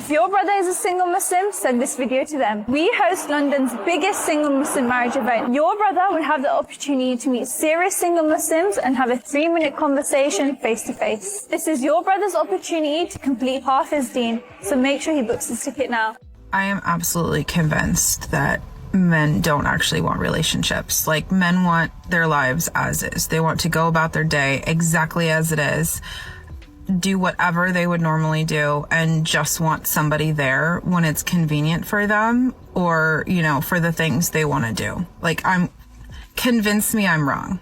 If your brother is a single Muslim, send this video to them. We host London's biggest single Muslim marriage event. Your brother will have the opportunity to meet serious single Muslims and have a 3-minute conversation face to face. This is your brother's opportunity to complete half his deen, so make sure he books his ticket now. I am absolutely convinced that men don't actually want relationships. Like, men want their lives as is. They want to go about their day exactly as it is, do whatever they would normally do, and just want somebody there when it's convenient for them, or, you know, for the things they want to do. Like, convince me I'm wrong.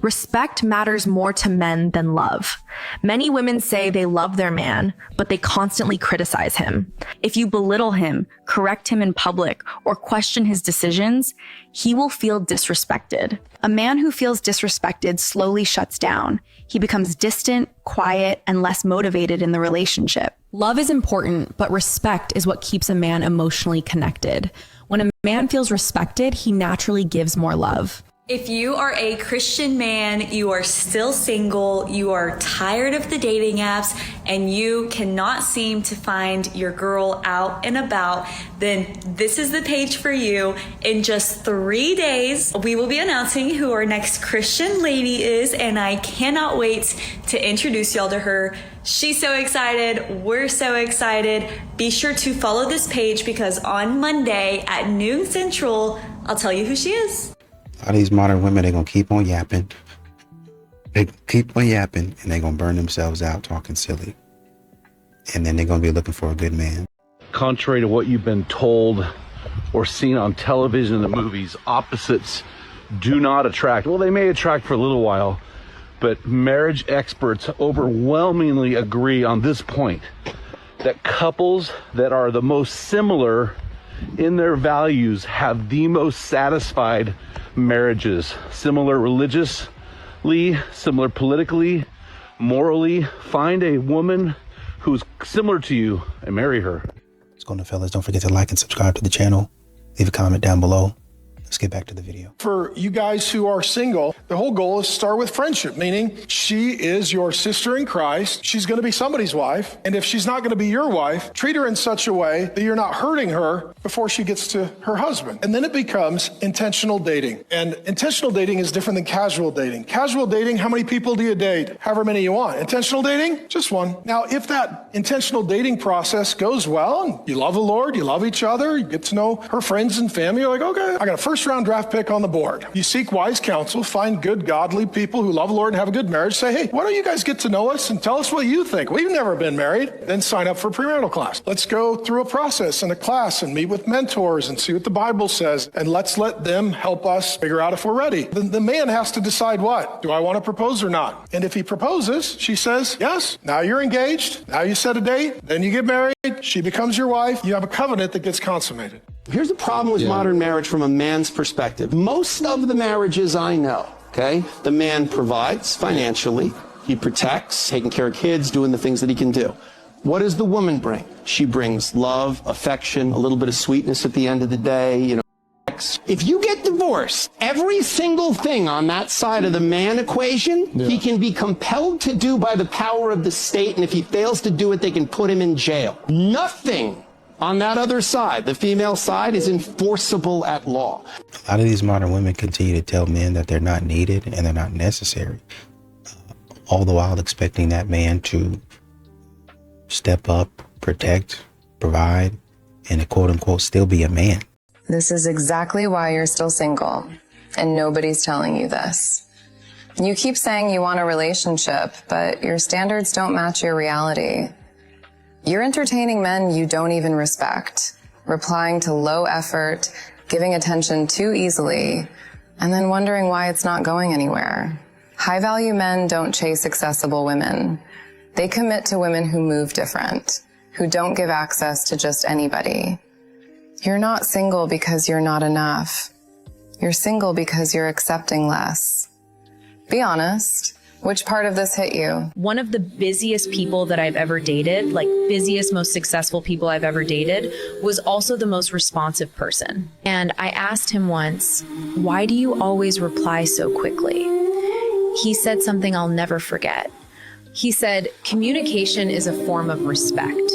Respect matters more to men than love. Many women say they love their man, but they constantly criticize him. If you belittle him, correct him in public, or question his decisions, he will feel disrespected. A man who feels disrespected slowly shuts down. He becomes distant, quiet, and less motivated in the relationship. Love is important, but respect is what keeps a man emotionally connected. When a man feels respected, he naturally gives more love. If you are a Christian man, you are still single, you are tired of the dating apps, and you cannot seem to find your girl out and about, then this is the page for you. In just 3 days, we will be announcing who our next Christian lady is, and I cannot wait to introduce y'all to her. She's so excited. We're so excited. Be sure to follow this page because on Monday at noon Central, I'll tell you who she is. A lot of these modern women, they're going to keep on yapping. They keep on yapping, and they're going to burn themselves out talking silly. And then they're going to be looking for a good man. Contrary to what you've been told or seen on television and the movies, opposites do not attract. Well, they may attract for a little while, but marriage experts overwhelmingly agree on this point, that couples that are the most similar in their values have the most satisfied marriages. Similar religiously, similar politically, morally. Find a woman who's similar to you and marry her. What's going on, fellas? Don't forget to like and subscribe to the channel. Leave a comment down below. Let's get back to the video. For you guys who are single, the whole goal is to start with friendship, meaning she is your sister in Christ. She's going to be somebody's wife. And if she's not going to be your wife, treat her in such a way that you're not hurting her before she gets to her husband. And then it becomes intentional dating. And intentional dating is different than casual dating. Casual dating, how many people do you date? However many you want. Intentional dating, just one. Now, if that intentional dating process goes well, and you love the Lord, you love each other, you get to know her friends and family, you're like, okay, I got a first-round draft pick on the board. You seek wise counsel, find good, godly people who love the Lord and have a good marriage. Say, hey, why don't you guys get to know us and tell us what you think? We've never been married. Then sign up for premarital class. Let's go through a process and a class and meet with mentors and see what the Bible says. And let's let them help us figure out if we're ready. Then the man has to decide what? Do I want to propose or not? And if he proposes, she says, yes. Now you're engaged. Now you set a date. Then you get married. She becomes your wife. You have a covenant that gets consummated. Here's the problem with modern marriage from a man's perspective. Most of the marriages I know, okay, the man provides financially. He protects, taking care of kids, doing the things that he can do. What does the woman bring? She brings love, affection, a little bit of sweetness at the end of the day, you know. If you get divorced, every single thing on that side of the man equation, he can be compelled to do by the power of the state, and if he fails to do it, they can put him in jail. Nothing on that other side, the female side, is enforceable at law. A lot of these modern women continue to tell men that they're not needed and they're not necessary, all the while expecting that man to step up, protect, provide, and quote-unquote still be a man. This is exactly why you're still single, and nobody's telling you this. You keep saying you want a relationship, but your standards don't match your reality. You're entertaining men you don't even respect, replying to low effort, giving attention too easily, and then wondering why it's not going anywhere. High-value men don't chase accessible women. They commit to women who move different, who don't give access to just anybody. You're not single because you're not enough. You're single because you're accepting less. Be honest. Which part of this hit you? One of the busiest people that I've ever dated, like busiest, most successful people I've ever dated, was also the most responsive person. And I asked him once, why do you always reply so quickly? He said something I'll never forget. He said, communication is a form of respect.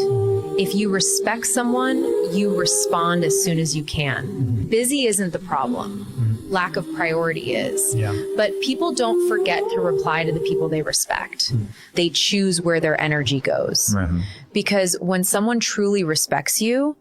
If you respect someone, you respond as soon as you can. Busy isn't the problem. Lack of priority is. But people don't forget to reply to the people they respect. They choose where their energy goes. Because when someone truly respects you,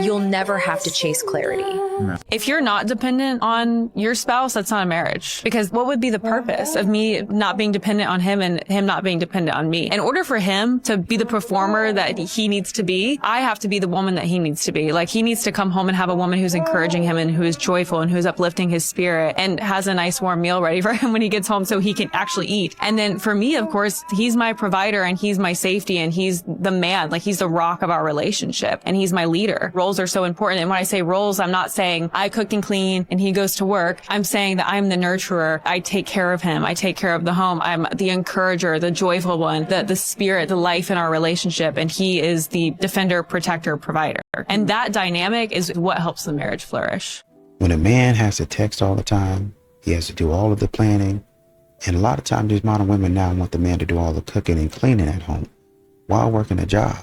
you'll never have to chase clarity. If you're not dependent on your spouse, that's not a marriage. Because what would be the purpose of me not being dependent on him and him not being dependent on me? In order for him to be the performer that he needs to be, I have to be the woman that he needs to be. Like, he needs to come home and have a woman who's encouraging him and who is joyful and who's uplifting his spirit and has a nice warm meal ready for him when he gets home so he can actually eat. And then for me, of course, he's my provider and he's my safety and he's the man, like he's the rock of our relationship and he's my leader. Roles are so important. And when I say roles, I'm not saying I cook and clean and he goes to work. I'm saying that I'm the nurturer. I take care of him. I take care of the home. I'm the encourager, the joyful one, the spirit, the life in our relationship. And he is the defender, protector, provider. And that dynamic is what helps the marriage flourish. When a man has to text all the time, he has to do all of the planning. And a lot of times these modern women now want the man to do all the cooking and cleaning at home while working a job.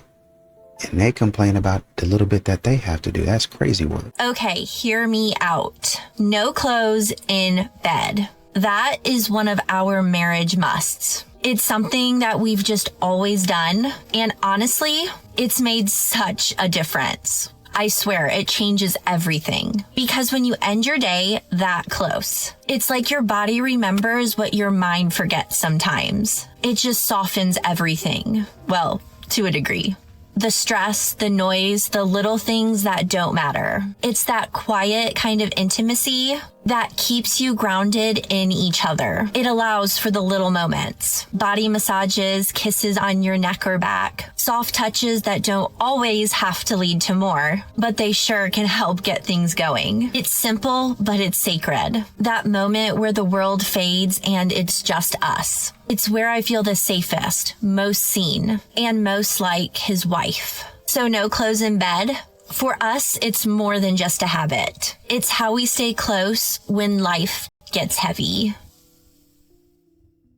And they complain about the little bit that they have to do. That's crazy work. Okay, hear me out. No clothes in bed. That is one of our marriage musts. It's something that we've just always done. And honestly, it's made such a difference. I swear it changes everything. Because when you end your day that close, it's like your body remembers what your mind forgets sometimes. It just softens everything. Well, to a degree. The stress, the noise, the little things that don't matter. It's that quiet kind of intimacy that keeps you grounded in each other. It allows for the little moments. Body massages, kisses on your neck or back, soft touches that don't always have to lead to more, but they sure can help get things going. It's simple, but it's sacred. That moment where the world fades and it's just us. It's where I feel the safest, most seen, and most like his wife. So no clothes in bed. For us, it's more than just a habit. It's how we stay close when life gets heavy.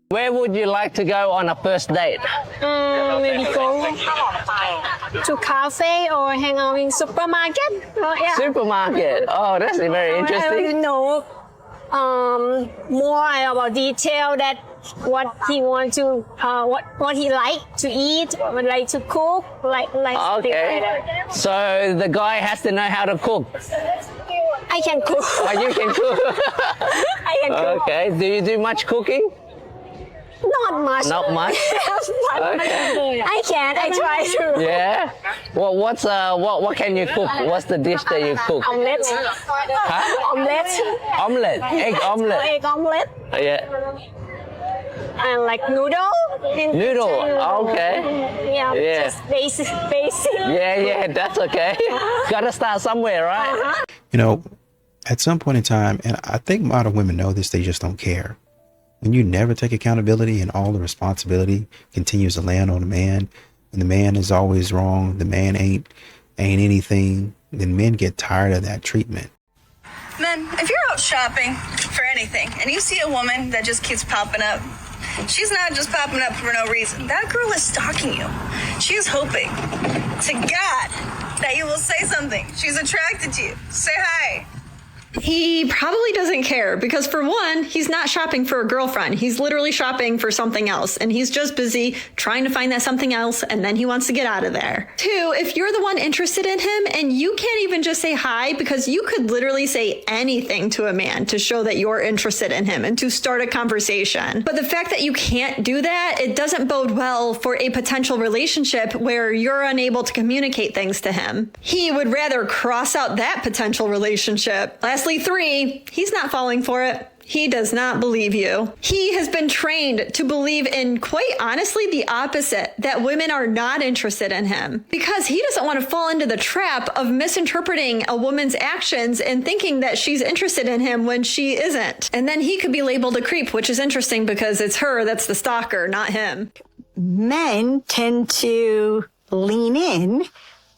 Where would you like to go on a first date? Maybe go to cafe or hang out in supermarket. Supermarket. Oh, that's very interesting. I know more about detail that what he want to what he like to eat, would like to cook, like okay. So the guy has to know how to cook. I can cook. Oh, you can cook. I can cook. Okay. Do you do much cooking? Not much. Not much. Okay. I can. I try to. Yeah. Well, what can you cook? What's the dish that you cook? Omelette. Huh? Omelette. Omelette. Egg omelette. Egg omelette. Yeah. And like noodle. Noodle. Okay. Yeah. Just basic. Yeah. That's okay. Gotta start somewhere, right? You know, at some point in time, and I think modern women know this, they just don't care. When you never take accountability and all the responsibility continues to land on the man, and the man is always wrong, the man ain't anything, then men get tired of that treatment. Men, if you're out shopping for anything and you see a woman that just keeps popping up, she's not just popping up for no reason. That girl is stalking you. She is hoping to God that you will say something. She's attracted to you. Say hi. He probably doesn't care because, for one, he's not shopping for a girlfriend. He's literally shopping for something else, and he's just busy trying to find that something else, and then he wants to get out of there. Two, if you're the one interested in him and you can't even just say hi, because you could literally say anything to a man to show that you're interested in him and to start a conversation. But the fact that you can't do that, it doesn't bode well for a potential relationship where you're unable to communicate things to him. He would rather cross out that potential relationship. Lastly, 3, he's not falling for it. He does not believe you. He has been trained to believe in, quite honestly, the opposite, that women are not interested in him, because he doesn't want to fall into the trap of misinterpreting a woman's actions and thinking that she's interested in him when she isn't. And then he could be labeled a creep, which is interesting because it's her that's the stalker, not him. Men tend to lean in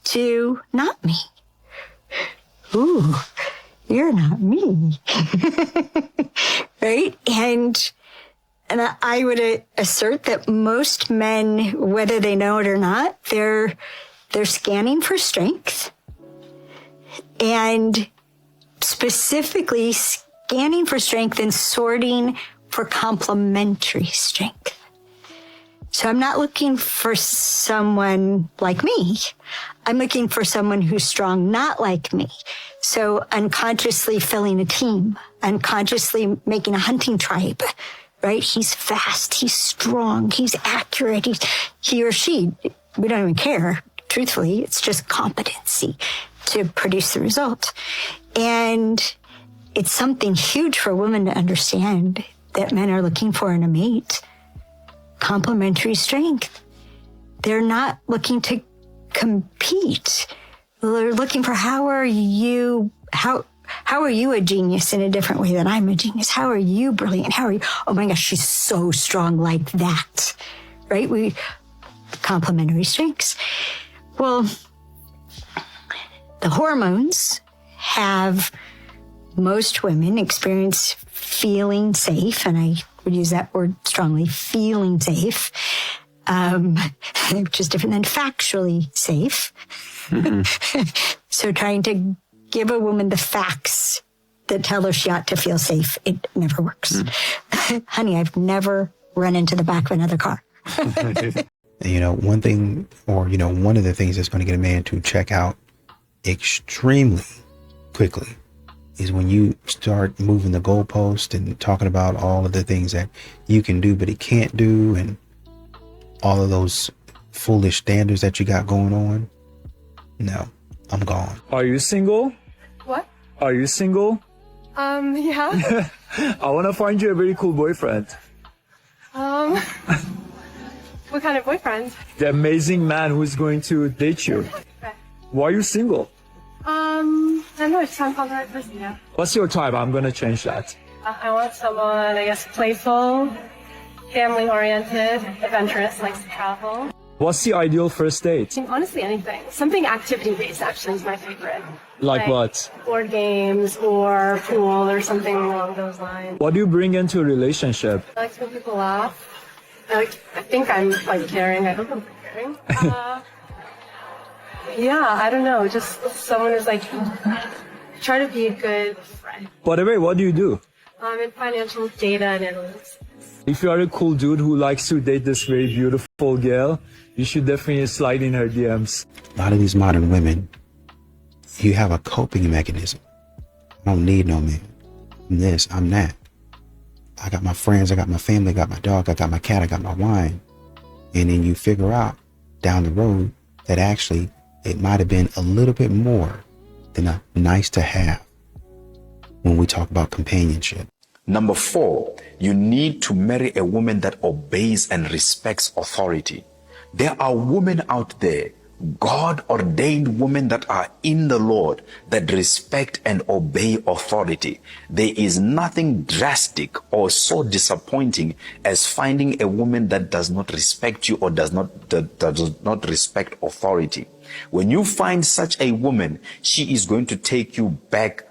to not me. Ooh. You're not me. Right? And I would assert that most men, whether they know it or not, they're they're scanning for strength and specifically scanning for strength and sorting for complementary strength. So I'm not looking for someone like me. I'm looking for someone who's strong, not like me. So unconsciously filling a team, unconsciously making a hunting tribe, right? He's fast, he's strong, he's accurate, he or she, we don't even care. Truthfully, it's just competency to produce the result. And it's something huge for women to understand that men are looking for in a mate. Complementary strength. They're not looking to compete. They're looking for how are you a genius in a different way than I'm a genius? How are you brilliant? How are you? Oh my gosh, she's so strong like that, right? We complementary strengths. Well, the hormones have most women experience feeling safe, and I would use that word strongly, feeling safe, which is different than factually safe. So trying to give a woman the facts that tell her she ought to feel safe, it never works. Honey, I've never run into the back of another car. One thing, or, one of the things that's going to get a man to check out extremely quickly is when you start moving the goalpost and talking about all of the things that you can do but he can't do, and all of those foolish standards that you got going on. No, I'm gone. Are you single? What? Are you single? Yeah. I want to find you a very cool boyfriend. What kind of boyfriend? The amazing man who's going to date you. Okay. Why are you single? I don't know, I just haven't found the right person yet. What's your type? I'm going to change that. I want someone, I guess, playful, family-oriented, adventurous, likes to travel. What's the ideal first date? Honestly, anything. Something activity-based, actually, is my favorite. Like what? Board games or pool or something along those lines. What do you bring into a relationship? I like to make people laugh. I think I'm, caring. I hope I'm caring. Yeah, I don't know. Just someone who's, try to be a good friend. By the way, what do you do? I'm in financial data and analytics. If you are a cool dude who likes to date this very beautiful girl, you should definitely slide in her DMs. A lot of these modern women, you have a coping mechanism. I don't need no man. I'm this, I'm that. I got my friends, I got my family, I got my dog, I got my cat, I got my wine. And then you figure out down the road that actually it might have been a little bit more than a nice to have when we talk about companionship. Number 4, you need to marry a woman that obeys and respects authority. There are women out there, God-ordained women that are in the Lord, that respect and obey authority. There is nothing drastic or so disappointing as finding a woman that does not respect you or does not respect authority. When you find such a woman, she is going to take you back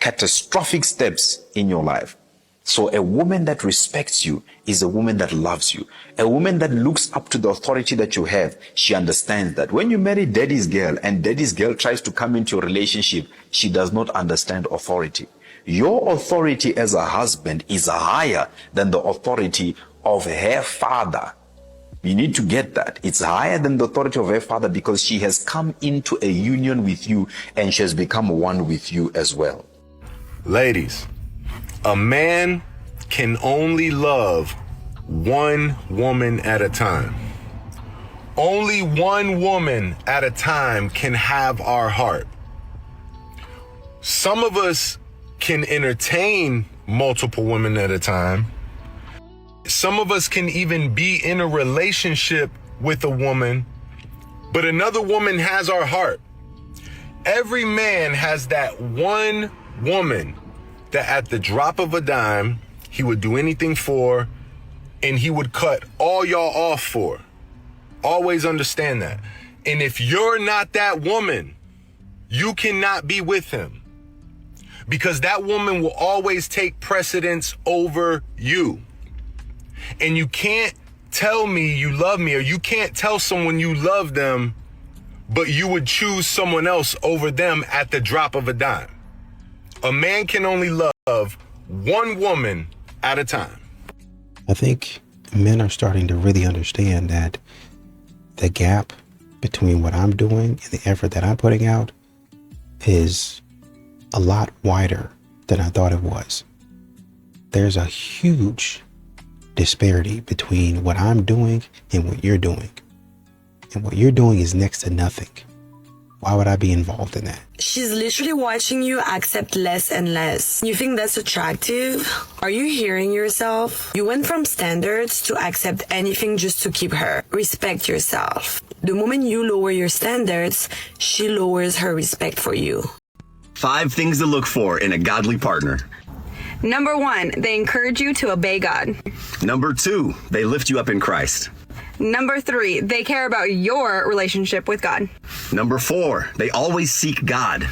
catastrophic steps in your life. So a woman that respects you is a woman that loves you. A woman that looks up to the authority that you have, she understands that. When you marry daddy's girl and daddy's girl tries to come into a relationship, she does not understand authority. Your authority as a husband is higher than the authority of her father. You need to get that. It's higher than the authority of her father because she has come into a union with you and she has become one with you as well. Ladies, a man can only love one woman at a time. Only one woman at a time can have our heart. Some of us can entertain multiple women at a time. Some of us can even be in a relationship with a woman, but another woman has our heart. Every man has that one woman that at the drop of a dime, he would do anything for, and he would cut all y'all off for. Always understand that. And if you're not that woman, you cannot be with him, because that woman will always take precedence over you. And you can't tell me you love me, or you can't tell someone you love them but you would choose someone else over them at the drop of a dime. A man can only love one woman at a time. I think men are starting to really understand that the gap between what I'm doing and the effort that I'm putting out is a lot wider than I thought it was. There's a huge disparity between what I'm doing and what you're doing. And what you're doing is next to nothing. Why would I be involved in that? She's literally watching you accept less and less. You think that's attractive? Are you hearing yourself? You went from standards to accept anything just to keep her. Respect yourself. The moment you lower your standards, she lowers her respect for you. 5 things to look for in a godly partner. Number 1, they encourage you to obey God. Number 2, they lift you up in Christ. Number 3, they care about your relationship with God. Number 4, they always seek God.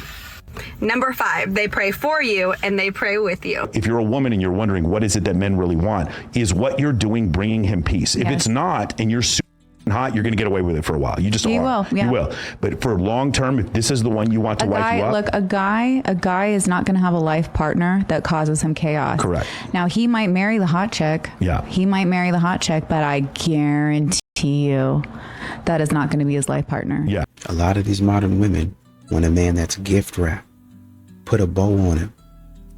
Number 5, they pray for you and they pray with you. If you're a woman and you're wondering what is it that men really want, is what you're doing bringing him peace? If it's not, and you're super hot, you're going to get away with it for a while. You just are. Will, yeah. You will. But for long term, if this is the one you want to wife you up. Look, a guy is not going to have a life partner that causes him chaos. Correct. Now, he might marry the hot chick. Yeah. He might marry the hot chick, but I guarantee you that is not going to be his life partner. Yeah. A lot of these modern women want a man that's gift wrapped, put a bow on him,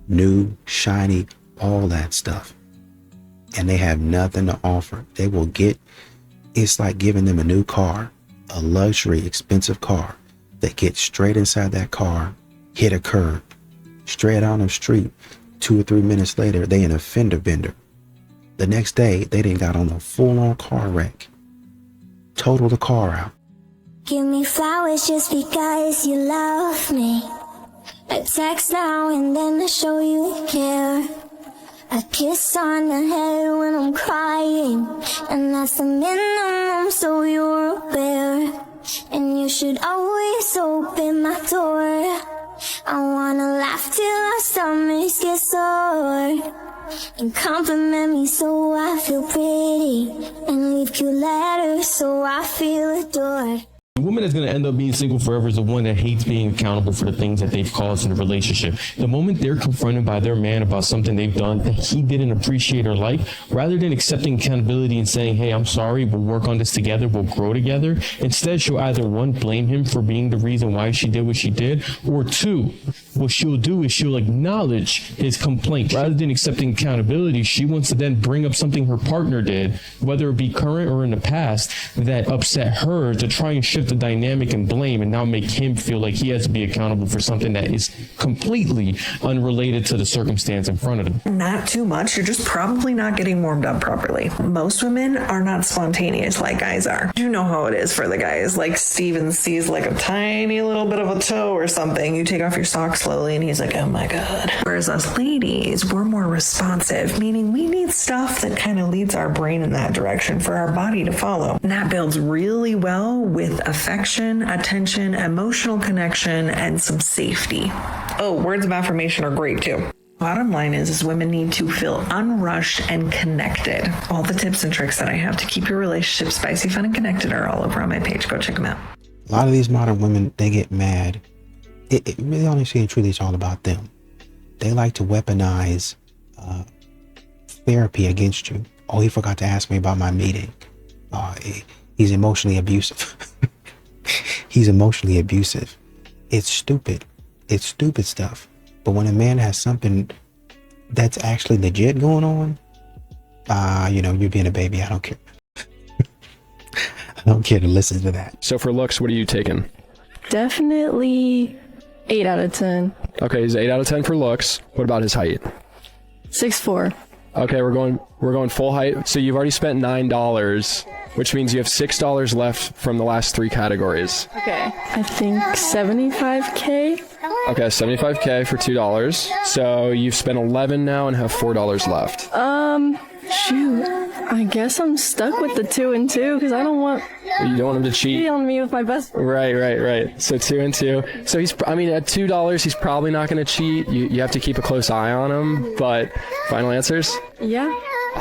new, shiny, all that stuff. And they have nothing to offer. They will get, it's like giving them a new car, a luxury, expensive car. They get straight inside that car, hit a curb, straight on the street. 2 or 3 minutes later, they in a fender bender. The next day, they done got on a full-on car wreck. Total the car out. Give me flowers just because you love me. A text now and then to show you care. A kiss on the head when I'm crying, and that's the minimum, so you're aware. And you should always open my door. I wanna laugh till our stomachs get sore, and compliment me so I feel pretty, and leave cute letters so I feel adored. The woman that's going to end up being single forever is the one that hates being accountable for the things that they've caused in a relationship. The moment they're confronted by their man about something they've done that he didn't appreciate or like, rather than accepting accountability and saying, hey, I'm sorry, we'll work on this together, we'll grow together, instead she'll either, 1, blame him for being the reason why she did what she did, or 2, what she'll do is she'll acknowledge his complaint. Rather than accepting accountability, she wants to then bring up something her partner did, whether it be current or in the past, that upset her, to try and shift the dynamic and blame and now make him feel like he has to be accountable for something that is completely unrelated to the circumstance in front of him. Not too much. You're just probably not getting warmed up properly. Most women are not spontaneous like guys are. You know how it is for the guys. Like Steven sees like a tiny little bit of a toe or something. You take off your sock slowly and he's like, oh my God. Whereas us ladies, we're more responsive, meaning we need stuff that kind of leads our brain in that direction for our body to follow. And that builds really well with affection, attention, emotional connection, and some safety. Oh, words of affirmation are great too. Bottom line is women need to feel unrushed and connected. All the tips and tricks that I have to keep your relationship spicy, fun, and connected are all over on my page. Go check them out. A lot of these modern women, they get mad. It really, honestly and truly, it's all about them. They like to weaponize therapy against you. Oh, he forgot to ask me about my meeting. He's emotionally abusive. He's emotionally abusive. It's stupid. It's stupid stuff. But when a man has something that's actually legit going on, you're being a baby. I don't care. I don't care to listen to that. So for looks, what are you taking? Definitely 8 out of 10. Okay, he's 8 out of 10 for looks. What about his height? 6'4". Okay, we're going full height. So you've already spent $9, which means you have $6 left from the last 3 categories. Okay. I think 75K. Okay, 75K for $2. So you've spent 11 now and have $4 left. Shoot. I guess I'm stuck with the 2 and 2 because I don't want. You don't want him to cheat on me with my best friend. Right. So 2 and 2. So at $2, he's probably not going to cheat. You have to keep a close eye on him. But final answers? Yeah.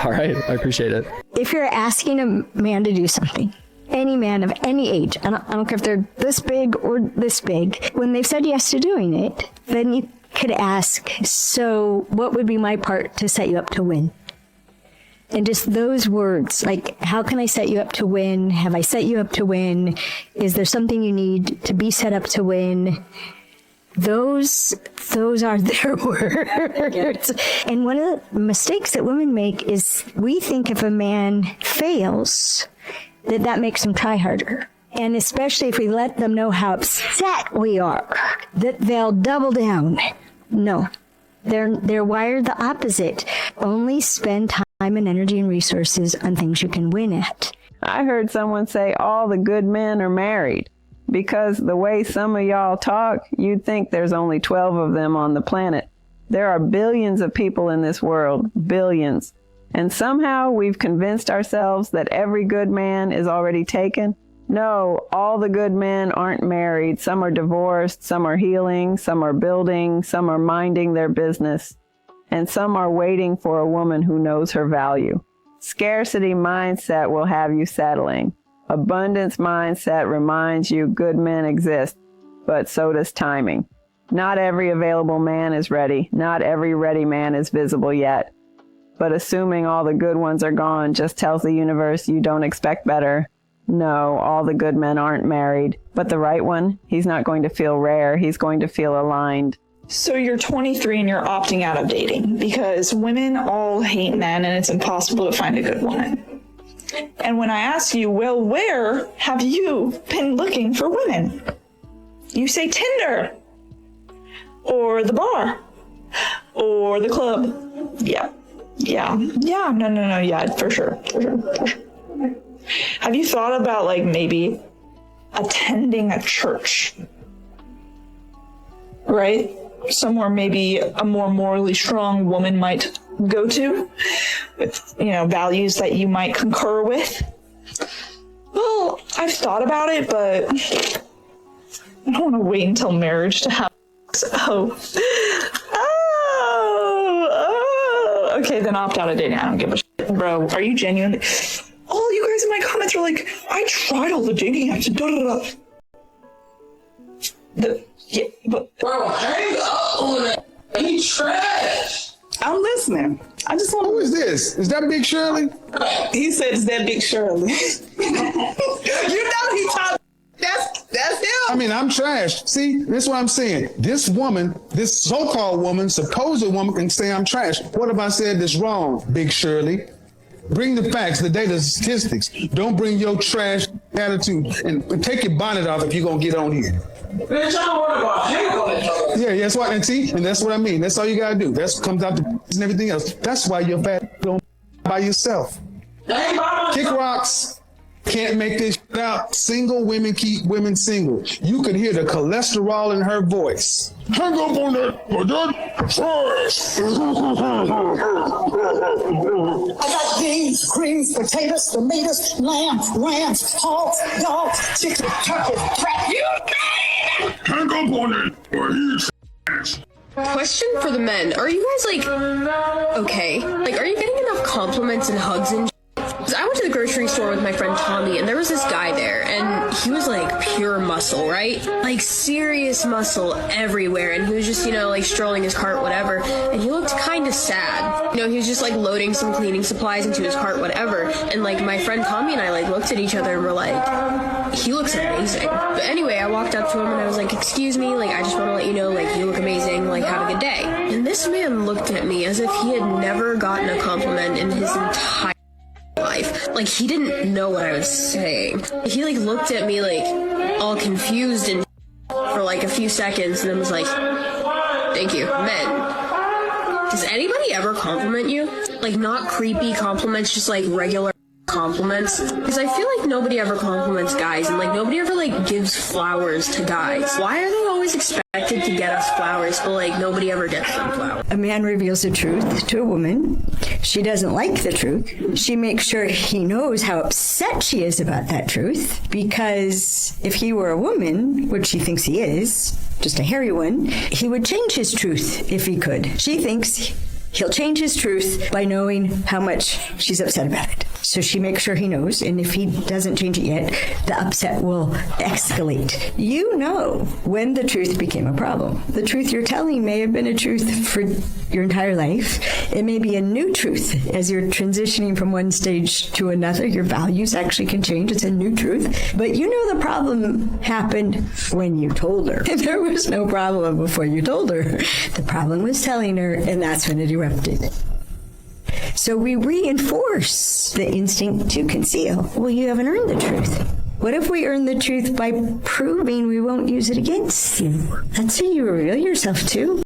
All right, I appreciate it. If you're asking a man to do something any man of any age, I don't care if they're this big or this big, when they've said yes to doing it, then you could ask, so what would be my part to set you up to win? And just those words, like, how can I set you up to win? Have I set you up to win? Is there something you need to be set up to win? Those are their words. And one of the mistakes that women make is we think if a man fails, that makes him try harder. And especially if we let them know how upset we are, that they'll double down. No, they're wired the opposite. Only spend time and energy and resources on things you can win at. I heard someone say all the good men are married. Because the way some of y'all talk, you'd think there's only 12 of them on the planet. There are billions of people in this world, billions. And somehow we've convinced ourselves that every good man is already taken. No, all the good men aren't married. Some are divorced, some are healing, some are building, some are minding their business. And some are waiting for a woman who knows her value. Scarcity mindset will have you settling. Abundance mindset reminds you good men exist, but so does timing. Not every available man is ready. Not every ready man is visible yet. But assuming all the good ones are gone just tells the universe you don't expect better. No, all the good men aren't married. But the right one, he's not going to feel rare. He's going to feel aligned. So you're 23 and you're opting out of dating because women all hate men and it's impossible to find a good woman. And when I ask you, well, where have you been looking for women? You say Tinder, or the bar, or the club. No, for sure. Have you thought about like maybe attending a church? Right? Somewhere maybe a more morally strong woman might go to with, values that you might concur with. Well, I've thought about it, but I don't want to wait until marriage to have. Okay, then opt out of dating. I don't give a shit. Bro, are you genuine? All you guys in my comments are like, I tried all the dating apps. Bro, hang up on that. He trash. I'm listening. I just want. Who is this? Is that Big Shirley? He said, "Is that Big Shirley?" You know he talked. That's him. I mean, I'm trash. See, this is what I'm saying. This woman, this so-called woman, supposed woman, can say I'm trash. What if I said this wrong, Big Shirley? Bring the facts, the data, the statistics. Don't bring your trash attitude and take your bonnet off if you're gonna get on here. Bitch, I don't worry about hang on each other. Yeah, that's what, and see, and that's what I mean. That's all you gotta do. That's comes out to and everything else. That's why you're fat by yourself. Kick rocks. Can't make this shit out. Single women keep women single. You can hear the cholesterol in her voice. Hang up on that trash. I got beans, greens, potatoes, tomatoes, lamb, rams, hogs, dogs, chicken, turkey, crap. You hang up on that, or he's trash. Question for the men. Are you guys okay? Are you getting enough compliments and hugs and I went to the grocery store with my friend Tommy, and there was this guy there, and he was pure muscle, right? Serious muscle everywhere, and he was just, strolling his cart, whatever, and he looked kind of sad. He was just loading some cleaning supplies into his cart, whatever, and my friend Tommy and I looked at each other and were he looks amazing. But anyway, I walked up to him and I was like, excuse me, I just want to let you know, you look amazing, have a good day. And this man looked at me as if he had never gotten a compliment in his entire life. He didn't know what I was saying. He looked at me all confused and for a few seconds and then was like, thank you. Men, does anybody ever compliment you? Not creepy compliments, just regular compliments, because I feel nobody ever compliments guys, and nobody ever gives flowers to guys. Why are they always expected to get us flowers, but nobody ever gets them flowers? A man reveals the truth to a woman. She doesn't like the truth. She makes sure he knows how upset she is about that truth, because if he were a woman, which she thinks he is, just a hairy one, he would change his truth if he could. She thinks he'll change his truth by knowing how much she's upset about it. So she makes sure he knows, and if he doesn't change it yet, the upset will escalate. You know when the truth became a problem. The truth you're telling may have been a truth for your entire life. It may be a new truth as you're transitioning from one stage to another. Your values actually can change. It's a new truth. But you know the problem happened when you told her. There was no problem before you told her. The problem was telling her, and that's when it erupted. So we reinforce the instinct to conceal. Well, you haven't earned the truth. What if we earn the truth by proving we won't use it against you? That's who you reveal yourself to.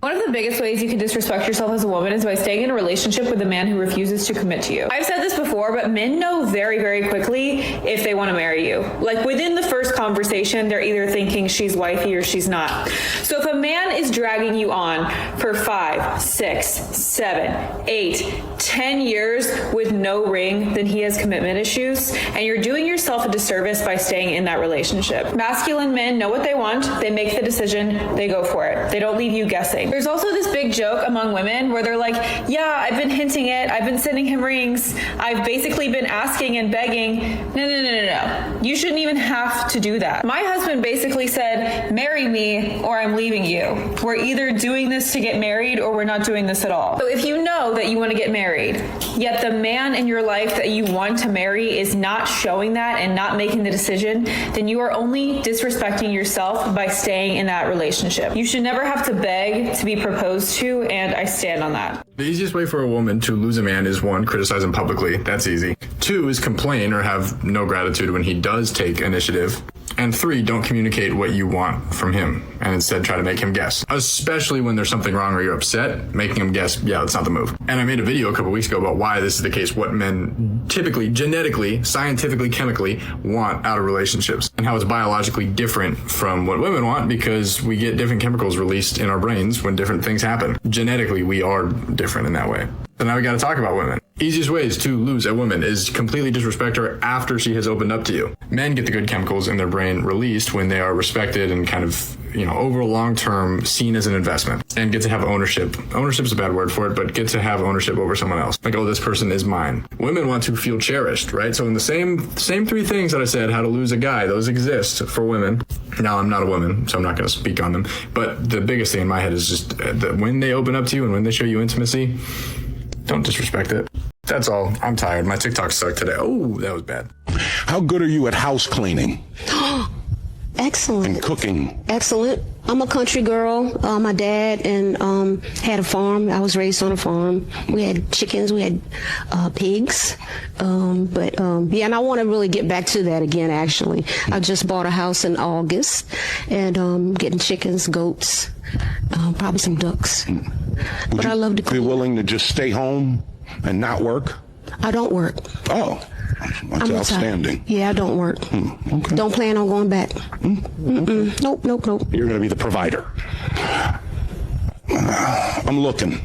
One of the biggest ways you can disrespect yourself as a woman is by staying in a relationship with a man who refuses to commit to you. I've said this before, but men know very, very quickly if they want to marry you. Like within the first conversation, they're either thinking she's wifey or she's not. So if a man is dragging you on for 5, 6, 7, 8, 10 years with no ring, then he has commitment issues, and you're doing yourself a disservice by staying in that relationship. Masculine men know what they want, they make the decision, they go for it. They don't leave you guessing. There's also this big joke among women where they're like, yeah, I've been hinting it, I've been sending him rings, I've basically been asking and begging. No. You shouldn't even have to do that. My husband basically said, marry me or I'm leaving you. We're either doing this to get married or we're not doing this at all. So if you know that you want to get married, yet the man in your life that you want to marry is not showing that and not making the decision, then you are only disrespecting yourself by staying in that relationship. You should never have to beg to be proposed to, and I stand on that. The easiest way for a woman to lose a man is 1, criticize him publicly. That's easy. 2 is complain or have no gratitude when he does take initiative. And 3, don't communicate what you want from him and instead try to make him guess. Especially when there's something wrong or you're upset, making him guess, yeah, that's not the move. And I made a video a couple weeks ago about why this is the case, what men typically, genetically, scientifically, chemically want out of relationships, and how it's biologically different from what women want because we get different chemicals released in our brains when different things happen. Genetically, we are different in that way. So now we got to talk about women. Easiest ways to lose a woman is completely disrespect her after she has opened up to you. Men get the good chemicals in their brain released when they are respected and kind of, over a long term seen as an investment and get to have ownership. Ownership is a bad word for it, but get to have ownership over someone else. Like, oh, this person is mine. Women want to feel cherished, right? So in the same 3 things that I said, how to lose a guy, those exist for women. Now, I'm not a woman, so I'm not going to speak on them. But the biggest thing in my head is just that when they open up to you and when they show you intimacy, don't disrespect it. That's all. I'm tired. My TikTok sucked today. Oh, that was bad. How good are you at house cleaning? Excellent. And cooking? Excellent. I'm a country girl. My dad had a farm. I was raised on a farm. We had chickens. We had pigs. And I want to really get back to that again, actually. I just bought a house in August and getting chickens, goats, probably some ducks. But I love to clean. Be willing to just stay home and not work? I don't work. Oh, that's outstanding. Yeah, I don't work. Okay. Don't plan on going back. Nope. You're going to be the provider. I'm looking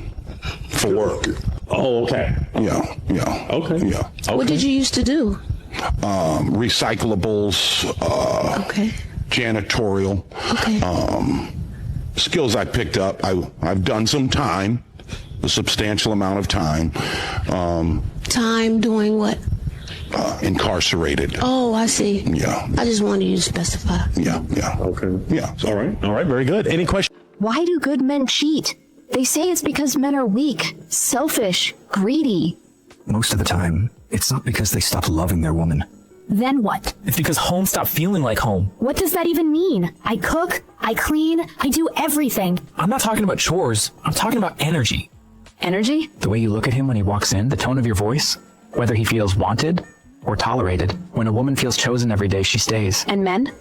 for work. Oh, okay. Yeah. Okay. Yeah. Okay. What did you used to do? Recyclables. Okay. Janitorial. Okay. Skills I picked up. I've done some time, a substantial amount of time. Time doing what? Incarcerated. Oh, I see. Yeah. I just wanted you to specify. Yeah. Okay. Yeah. All right. Very good. Any questions? Why do good men cheat? They say it's because men are weak, selfish, greedy. Most of the time, it's not because they stop loving their woman. Then what? It's because home stopped feeling like home. What does that even mean? I cook, I clean, I do everything. I'm not talking about chores. I'm talking about energy. Energy? The way you look at him when he walks in, the tone of your voice, whether he feels wanted or tolerated. When a woman feels chosen every day, she stays. And men?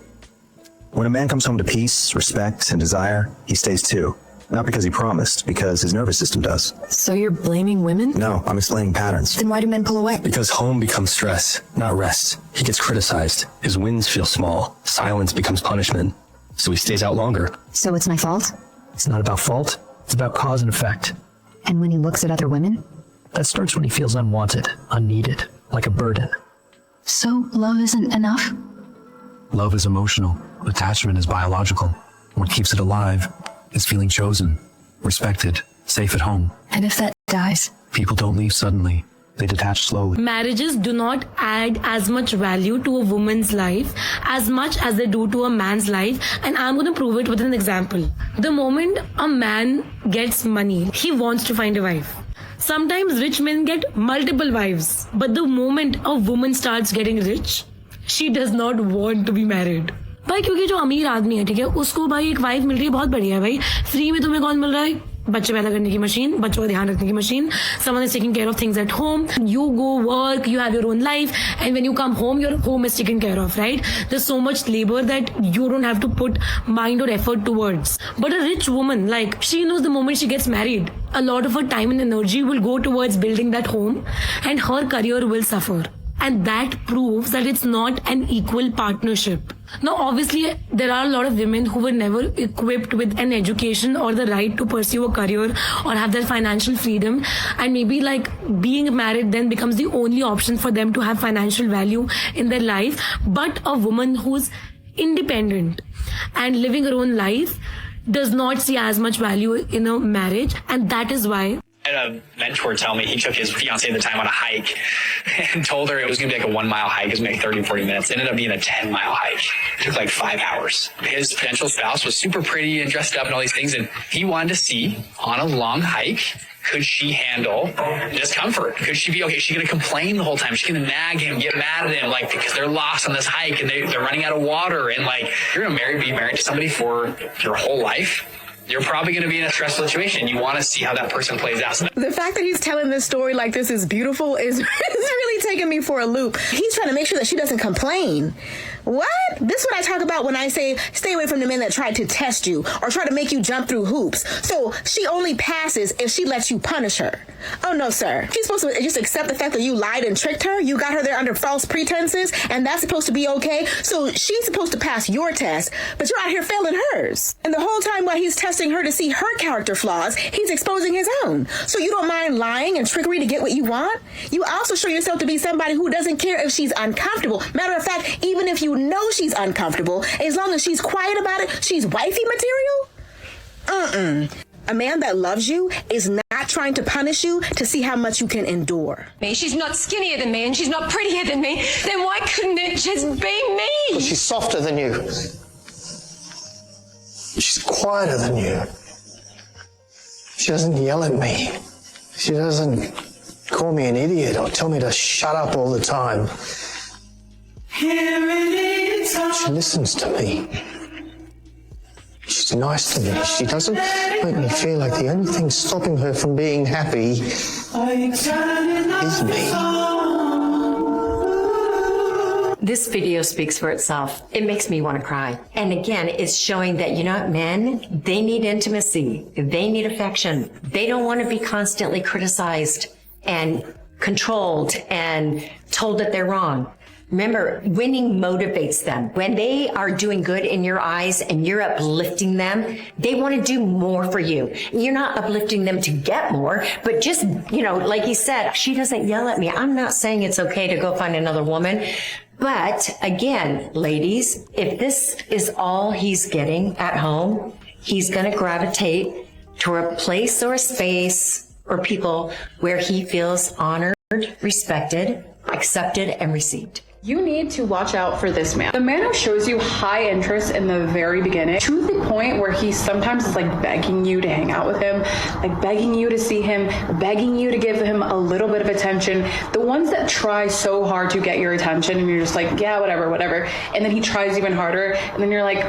When a man comes home to peace, respect, and desire, he stays too. Not because he promised, because his nervous system does. So you're blaming women? No, I'm explaining patterns. Then why do men pull away? Because home becomes stress, not rest. He gets criticized. His wins feel small. Silence becomes punishment. So he stays out longer. So it's my fault? It's not about fault. It's about cause and effect. And when he looks at other women? That starts when he feels unwanted, unneeded, like a burden. So love isn't enough? Love is emotional. Attachment is biological. What keeps it alive is feeling chosen, respected, safe at home. And if that dies. People don't leave suddenly. They detach slowly. Marriages do not add as much value to a woman's life as much as they do to a man's life, and I'm going to prove it with an example. The moment a man gets money, he wants to find a wife. Sometimes rich men get multiple wives, but the moment a woman starts getting rich, she does not want to be married. भाई क्योंकि जो अमीर आदमी है, ठीक है, उसको भाई एक वाइफ मिल रही है, बहुत बढ़िया है भाई. फ्री में तुम्हें कौन मिल रहा है? बच्चे पैदा करने की मशीन, बच्चों का ध्यान रखने की machine. Someone is taking care of things at home. You go work, you have your own life, and when you come home, your home is taken care of, right? There's so much labor that you don't have to put mind or effort towards. But a rich woman, like, she knows the moment she gets married, a lot of her time and energy will go towards building that home, and her career will suffer. And that proves that it's not an equal partnership. Now, obviously, there are a lot of women who were never equipped with an education or the right to pursue a career or have their financial freedom. And maybe like being married then becomes the only option for them to have financial value in their life. But a woman who's independent and living her own life does not see as much value in a marriage. And that is why I had a mentor tell me he took his fiance at the time on a hike and told her it was going to be like a 1 mile hike. It was going to be like 30, 40 minutes. It ended up being a 10-mile hike. It took like 5 hours. His potential spouse was super pretty and dressed up and all these things. And he wanted to see on a long hike, could she handle discomfort? Could she be okay? Is she going to complain the whole time? Is she going to nag him, get mad at him, like, because they're lost on this hike and they're running out of water. And like, you're going to be married to somebody for your whole life. You're probably going to be in a stressful situation. You want to see how that person plays out. The fact that he's telling this story like this is beautiful is really taking me for a loop. He's trying to make sure that she doesn't complain. What? This is what I talk about when I say stay away from the men that try to test you or try to make you jump through hoops. So she only passes if she lets you punish her. Oh, no, sir. She's supposed to just accept the fact that you lied and tricked her. You got her there under false pretenses, and that's supposed to be okay. So she's supposed to pass your test, but you're out here failing hers. And the whole time while he's testing her to see her character flaws, he's exposing his own. So you don't mind lying and trickery to get what you want? You also show yourself to be somebody who doesn't care if she's uncomfortable. Matter of fact, even if you know she's uncomfortable, as long as she's quiet about it, she's wifey material? A man that loves you is not trying to punish you to see how much you can endure. She's not skinnier than me and she's not prettier than me. Then why couldn't it just be me? Well, she's softer than you. She's quieter than you. She doesn't yell at me. She doesn't call me an idiot or tell me to shut up all the time. She listens to me. She's nice to me. She doesn't make me feel like the only thing stopping her from being happy is me. This video speaks for itself. It makes me want to cry. And again, it's showing that, you know, men, they need intimacy. They need affection. They don't want to be constantly criticized and controlled and told that they're wrong. Remember, winning motivates them. When they are doing good in your eyes and you're uplifting them, they want to do more for you. You're not uplifting them to get more, but just, you know, like he said, she doesn't yell at me. I'm not saying it's okay to go find another woman. But again, ladies, if this is all he's getting at home, he's going to gravitate to a place or a space or people where he feels honored, respected, accepted, and received. You need to watch out for this man. The man who shows you high interest in the very beginning, to the point where he sometimes is like begging you to hang out with him, like begging you to see him, begging you to give him a little bit of attention. The ones that try so hard to get your attention and you're just like, yeah, whatever. And then he tries even harder. And then you're like,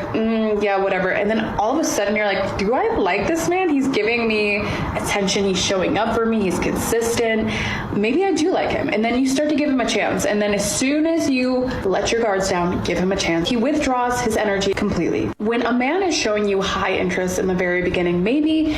yeah, whatever. And then all of a sudden you're like, do I like this man? He's giving me attention. He's showing up for me. He's consistent. Maybe I do like him. And then you start to give him a chance. And then as soon as you let your guards down, give him a chance, he withdraws his energy completely. When a man is showing you high interest in the very beginning, maybe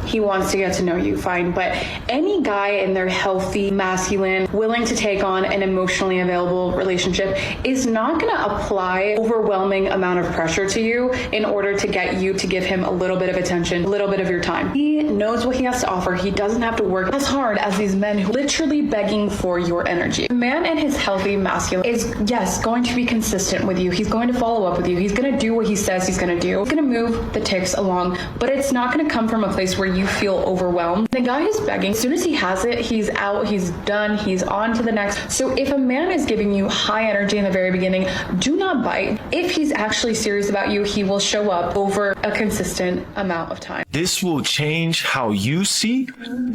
he wants to get to know you, fine. But any guy in their healthy, masculine, willing to take on an emotionally available relationship is not going to apply overwhelming amount of pressure to you in order to get you to give him a little bit of attention, a little bit of your time. He knows what he has to offer. He doesn't have to work as hard as these men who are literally begging for your energy. A man in his healthy masculine is, yes, going to be consistent with you. He's going to follow up with you. He's going to do what he says he's going to do. It's going to move the ticks along, but it's not going to come from a place where you feel overwhelmed. The guy is begging. As soon as he has it, he's out, he's done, he's on to the next. So if a man is giving you high energy in the very beginning, do not bite. If he's actually serious about you, he will show up over a consistent amount of time. This will change how you see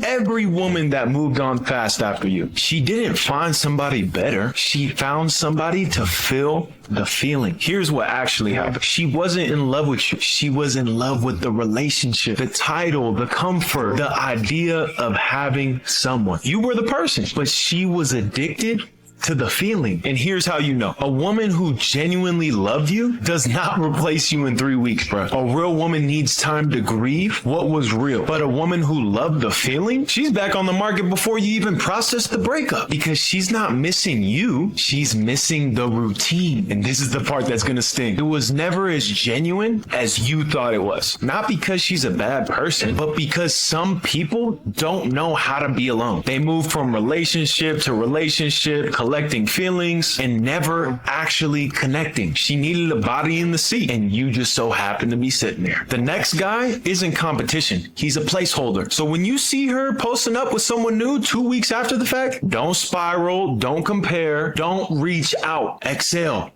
every woman that moved on fast after you. She didn't find somebody better. She found somebody to fill the feeling. Here's what actually happened. She wasn't in love with you. She was in love with the relationship, the title, the comfort, the idea of having someone. You were the person, but she was addicted to the feeling. And here's how you know. A woman who genuinely loved you does not replace you in 3 weeks, bro. A real woman needs time to grieve what was real. But a woman who loved the feeling, she's back on the market before you even process the breakup. Because she's not missing you, she's missing the routine. And this is the part that's gonna sting. It was never as genuine as you thought it was. Not because she's a bad person, but because some people don't know how to be alone. They move from relationship to relationship, collecting feelings and never actually connecting. She needed a body in the seat, and you just so happen to be sitting there. The next guy isn't competition. He's a placeholder. So when you see her posting up with someone new 2 weeks after the fact, don't spiral, don't compare, don't reach out, exhale.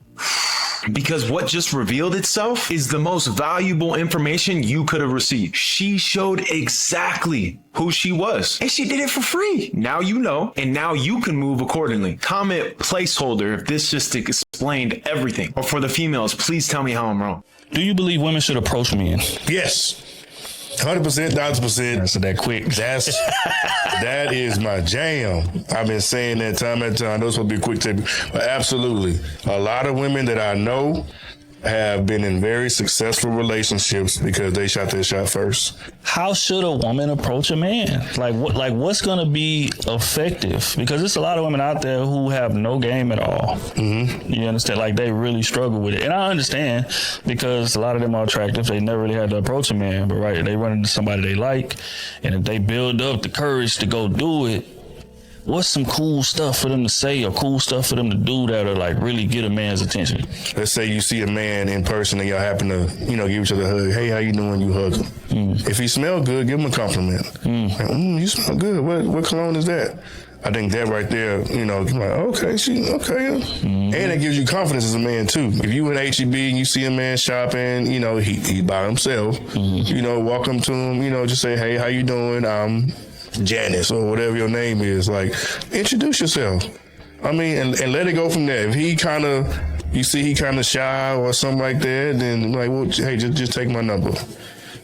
Because what just revealed itself is the most valuable information you could have received. She showed exactly who she was, and she did it for free. Now you know, and now you can move accordingly. Comment placeholder if this just explained everything. Or for the females, please tell me how I'm wrong. Do you believe women should approach men? Yes. 100%, 1000%. Answer that quick. That is my jam. I've been saying that time and time. Those will be quick tip. But absolutely. A lot of women that I know have been in very successful relationships because they shot their shot first. How should a woman approach a man? What's going to be effective? Because there's a lot of women out there who have no game at all. Mm-hmm. You understand? Like, they really struggle with it. And I understand, because a lot of them are attractive. They never really had to approach a man, but right, they run into somebody they like. And if they build up the courage to go do it, what's some cool stuff for them to say or cool stuff for them to do that'll like really get a man's attention? Let's say you see a man in person and y'all happen to, give each other a hug. Hey, how you doing? You hug him. If he smell good, give him a compliment. Like, you smell good. What cologne is that? I think that right there, you're like, okay. And it gives you confidence as a man too. If you in H-E-B and you see a man shopping, he by himself, walk up to him, just say, hey, how you doing? I'm Janice or whatever your name is. Like, introduce yourself. And let it go from there. If you see he kind of shy or something like that, then like, well, hey, just take my number.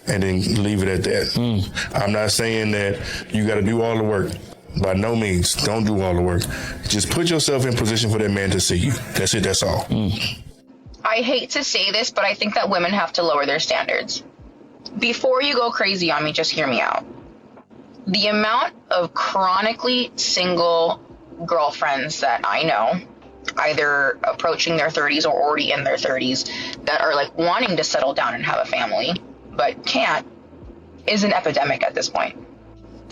And then leave it at that. I'm not saying that you got to do all the work. By no means, don't do all the work. Just put yourself in position for that man to see you. That's it, that's all. I hate to say this, but I think that women have to lower their standards. Before you go crazy on me, just hear me out. The amount of chronically single girlfriends that I know, either approaching their 30s or already in their 30s, that are like wanting to settle down and have a family, but can't, is an epidemic at this point.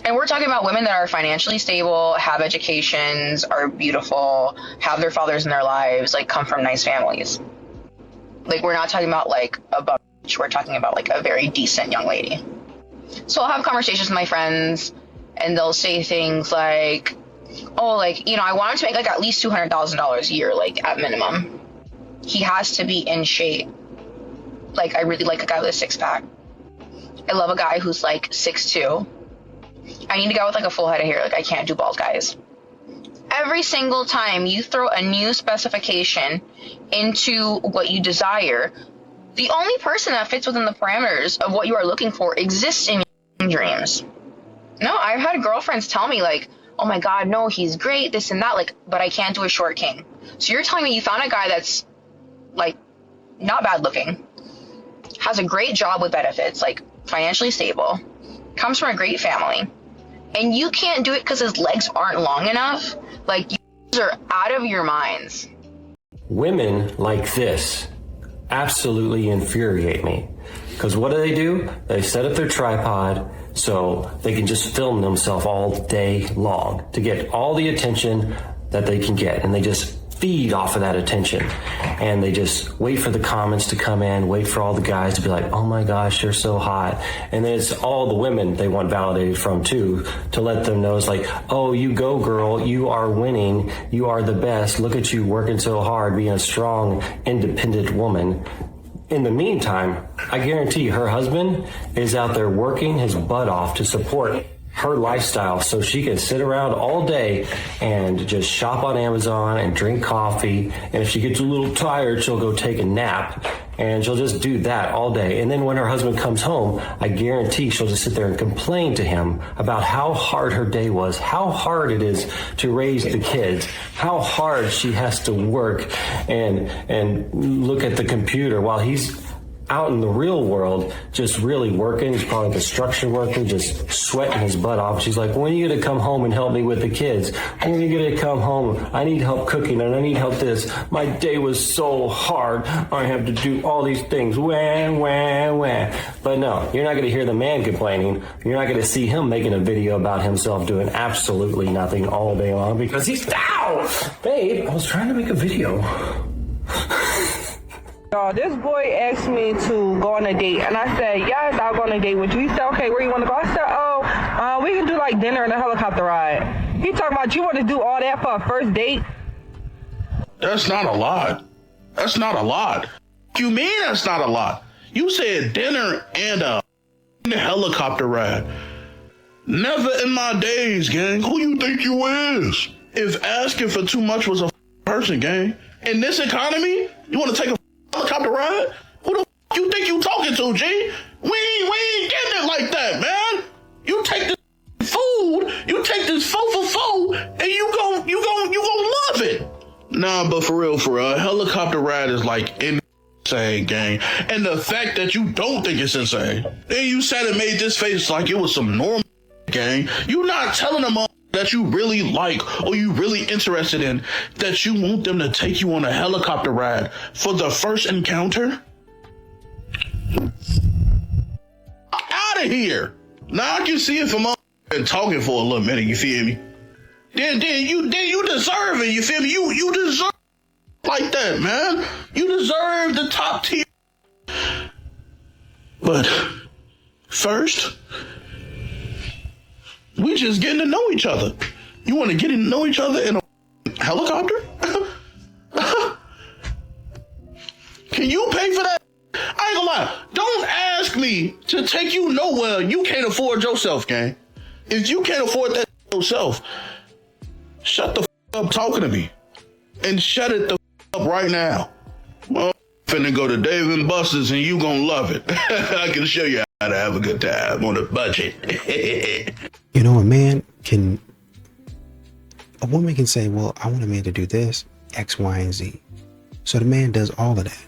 And we're talking about women that are financially stable, have educations, are beautiful, have their fathers in their lives, like come from nice families. Like, we're not talking about like a bunch, we're talking about like a very decent young lady. So I'll have conversations with my friends and they'll say things like, oh, like, I want him to make like at least $200,000 a year, like at minimum. He has to be in shape. Like, I really like a guy with a six pack. I love a guy who's like 6'2". I need a guy with like a full head of hair. Like, I can't do bald guys. Every single time you throw a new specification into what you desire, the only person that fits within the parameters of what you are looking for exists in your dreams. No, I've had girlfriends tell me like, oh my God, no, he's great, this and that, like, but I can't do a short king. So you're telling me you found a guy that's like not bad looking, has a great job with benefits, like financially stable, comes from a great family, and you can't do it because his legs aren't long enough? Like, you are out of your minds. Women like this absolutely infuriate me, because what do? They set up their tripod so they can just film themselves all day long to get all the attention that they can get, and they just feed off of that attention. And they just wait for the comments to come in, wait for all the guys to be like, oh my gosh, you're so hot. And then it's all the women they want validated from too, to let them know it's like, oh, you go girl, you are winning, you are the best, look at you working so hard, being a strong, independent woman. In the meantime, I guarantee her husband is out there working his butt off to support her lifestyle so she can sit around all day and just shop on Amazon and drink coffee. And if she gets a little tired, she'll go take a nap, and she'll just do that all day. And then when her husband comes home, I guarantee she'll just sit there and complain to him about how hard her day was, how hard it is to raise the kids, how hard she has to work and look at the computer while he's out in the real world, just really working. He's probably a construction worker, just sweating his butt off. She's like, when are you going to come home and help me with the kids? When are you going to come home? I need help cooking and I need help this. My day was so hard. I have to do all these things. Wah, wah, wah. But no, you're not going to hear the man complaining. You're not going to see him making a video about himself doing absolutely nothing all day long because he's, ow! Babe, I was trying to make a video. This boy asked me to go on a date, and I said, yes, I'll go on a date with you. He said, okay, where you want to go? I said, we can do like dinner and a helicopter ride. He talking about you want to do all that for a first date? That's not a lot. That's not a lot. What you mean that's not a lot? You said dinner and a helicopter ride. Never in my days, gang. Who you think you is? If asking for too much was a person, gang. In this economy, you want to take a helicopter ride? Who the you think you talking to, G? We ain't getting it like that, man. You take this food, you take this food, and you gon' love it. Nah, but for real, a helicopter ride is like insane, gang. And the fact that you don't think it's insane, then you said it made this face like it was some normal, gang. You not telling them all that you really like or you really interested in, that you want them to take you on a helicopter ride for the first encounter? Out of here. Now I can see if I'm been talking for a little minute, you feel me? Then you deserve it, you feel me? You deserve like that, man. You deserve the top tier. But first, we just getting to know each other. You want to get to know each other in a helicopter? Can you pay for that? I ain't gonna lie. Don't ask me to take you nowhere you can't afford yourself, gang. If you can't afford that yourself, shut the up talking to me. And shut it the up right now. I'm finna go to Dave & Buster's and you gonna love it. I can show you how to have a good time on a budget. You know, a woman can say, well, I want a man to do this, X, Y, and Z. So the man does all of that.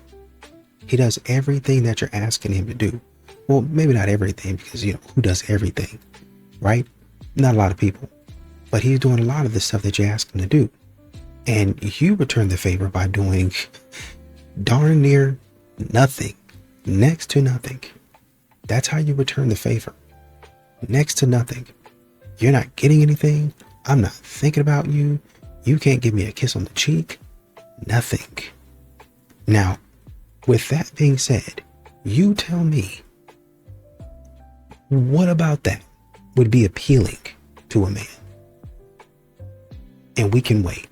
He does everything that you're asking him to do. Well, maybe not everything, because, you know, who does everything, right? Not a lot of people. But he's doing a lot of the stuff that you ask him to do. And you return the favor by doing darn near nothing, next to nothing. That's how you return the favor. Next to nothing. You're not getting anything. I'm not thinking about you. You can't give me a kiss on the cheek. Nothing. Now, with that being said, you tell me, what about that would be appealing to a man? And we can wait.